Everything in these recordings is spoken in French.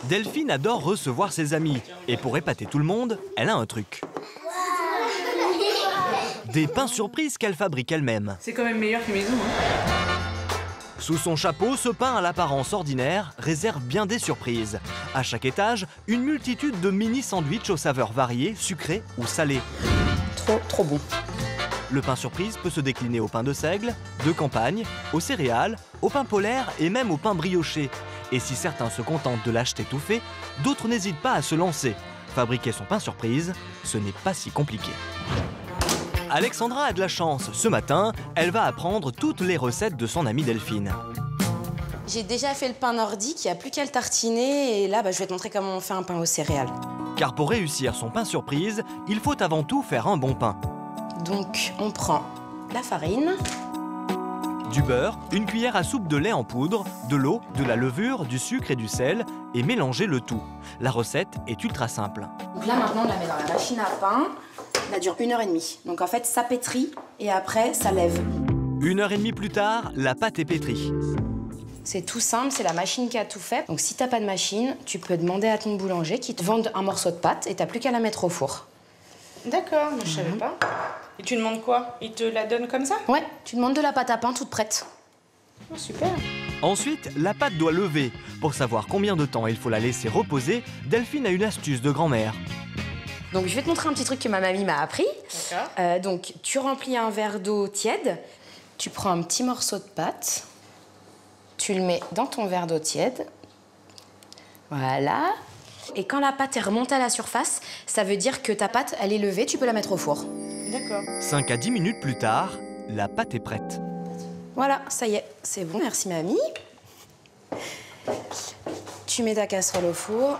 Delphine adore recevoir ses amis. Et pour épater tout le monde, elle a un truc. Des pains surprises qu'elle fabrique elle-même. C'est quand même meilleur que maison, hein. Sous son chapeau, ce pain à l'apparence ordinaire réserve bien des surprises. À chaque étage, une multitude de mini-sandwichs aux saveurs variées, sucrées ou salées. Trop bon. Le pain surprise peut se décliner au pain de seigle, de campagne, aux céréales, au pain polaire et même au pain brioché. Et si certains se contentent de l'acheter tout fait, d'autres n'hésitent pas à se lancer. Fabriquer son pain surprise, ce n'est pas si compliqué. Alexandra a de la chance. Ce matin, elle va apprendre toutes les recettes de son amie Delphine. J'ai déjà fait le pain nordique, il n'y a plus qu'à le tartiner. Et là, je vais te montrer comment on fait un pain aux céréales. Car pour réussir son pain surprise, il faut avant tout faire un bon pain. Donc, on prend la farine, du beurre, une cuillère à soupe de lait en poudre, de l'eau, de la levure, du sucre et du sel, et mélanger le tout. La recette est ultra simple. Donc là, maintenant, on la met dans la machine à pain. Ça dure 1h30. Donc en fait, ça pétrit et après, ça lève. 1h30 plus tard, la pâte est pétrie. C'est tout simple, c'est la machine qui a tout fait. Donc si t'as pas de machine, tu peux demander à ton boulanger qui te vende un morceau de pâte et t'as plus qu'à la mettre au four. D'accord, mais je savais pas. Et tu demandes quoi? Il te la donne comme ça? Ouais, tu demandes de la pâte à pain toute prête. Oh, super. Ensuite, la pâte doit lever. Pour savoir combien de temps il faut la laisser reposer, Delphine a une astuce de grand-mère. Donc je vais te montrer un petit truc que ma mamie m'a appris. D'accord. Donc tu remplis un verre d'eau tiède, tu prends un petit morceau de pâte, tu le mets dans ton verre d'eau tiède. Voilà. Et quand la pâte est remontée à la surface, ça veut dire que ta pâte, elle est levée, tu peux la mettre au four. D'accord. 5 à 10 minutes plus tard, la pâte est prête. Voilà, ça y est, c'est bon, merci mamie. Tu mets ta casserole au four.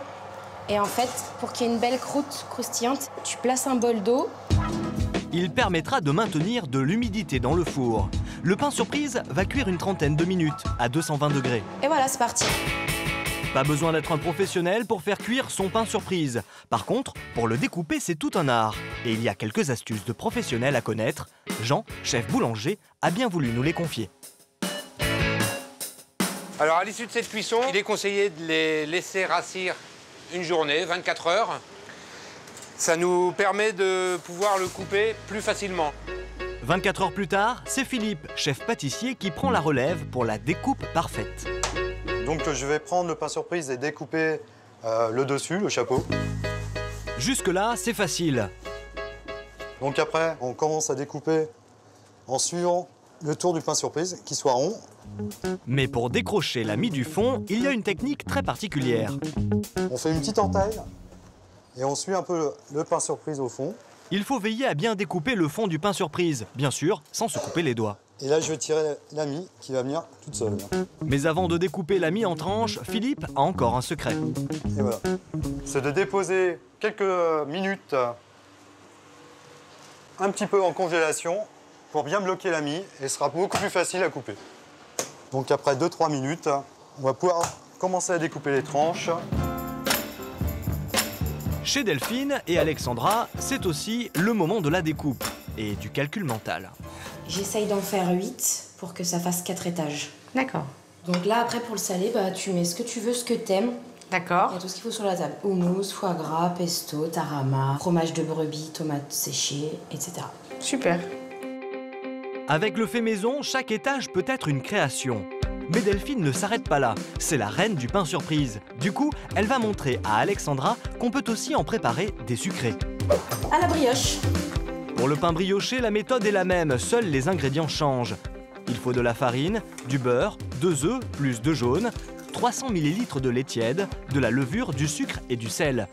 Et en fait, pour qu'il y ait une belle croûte croustillante, tu places un bol d'eau. Il permettra de maintenir de l'humidité dans le four. Le pain surprise va cuire une trentaine de minutes à 220 degrés. Et voilà, c'est parti. Pas besoin d'être un professionnel pour faire cuire son pain surprise. Par contre, pour le découper, c'est tout un art. Et il y a quelques astuces de professionnels à connaître. Jean, chef boulanger, a bien voulu nous les confier. Alors, à l'issue de cette cuisson, il est conseillé de les laisser rassir une journée, 24 heures. Ça nous permet de pouvoir le couper plus facilement. 24 heures plus tard, c'est Philippe, chef pâtissier, qui prend la relève pour la découpe parfaite. Donc je vais prendre le pain surprise et découper le dessus, le chapeau. Jusque-là, c'est facile. Donc après, on commence à découper en suivant le tour du pain surprise, qui soit rond. Mais pour décrocher la mie du fond, il y a une technique très particulière. On fait une petite entaille et on suit un peu le pain surprise au fond. Il faut veiller à bien découper le fond du pain surprise, bien sûr, sans se couper les doigts. Et là, je vais tirer la mie qui va venir toute seule. Mais avant de découper la mie en tranches, Philippe a encore un secret. Et voilà. C'est de déposer quelques minutes un petit peu en congélation pour bien bloquer la mie et ce sera beaucoup plus facile à couper. Donc après 2-3 minutes, on va pouvoir commencer à découper les tranches. Chez Delphine et Alexandra, c'est aussi le moment de la découpe et du calcul mental. J'essaye d'en faire 8 pour que ça fasse 4 étages. D'accord. Donc là, après, pour le salé, tu mets ce que tu veux, ce que t'aimes. D'accord. Il y a tout ce qu'il faut sur la table. Houmous, foie gras, pesto, tarama, fromage de brebis, tomates séchées, etc. Super. Avec le fait maison, chaque étage peut être une création. Mais Delphine ne s'arrête pas là, c'est la reine du pain surprise. Du coup, elle va montrer à Alexandra qu'on peut aussi en préparer des sucrés. À la brioche. Pour le pain brioché, la méthode est la même, seuls les ingrédients changent. Il faut de la farine, du beurre, 2 œufs plus 2 jaunes, 300 ml de lait tiède, de la levure, du sucre et du sel.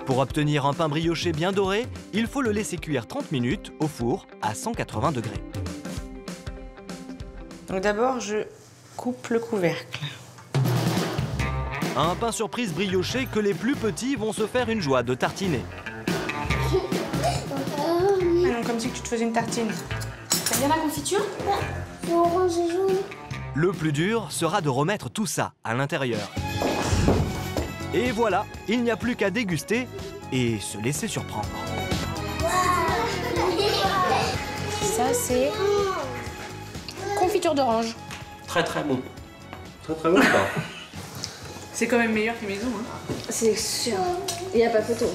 Pour obtenir un pain brioché bien doré, il faut le laisser cuire 30 minutes au four à 180 degrés. Donc d'abord, je coupe le couvercle. Un pain surprise brioché que les plus petits vont se faire une joie de tartiner. Ah non, comme si tu te faisais une tartine. T'aimes bien la confiture? C'est orange et jaune. Le plus dur sera de remettre tout ça à l'intérieur. Et voilà, il n'y a plus qu'à déguster et se laisser surprendre. Ça, c'est confiture d'orange. Très très bon. Très très bon ça. C'est quand même meilleur que maison. Hein. C'est sûr. Il n'y a pas photo.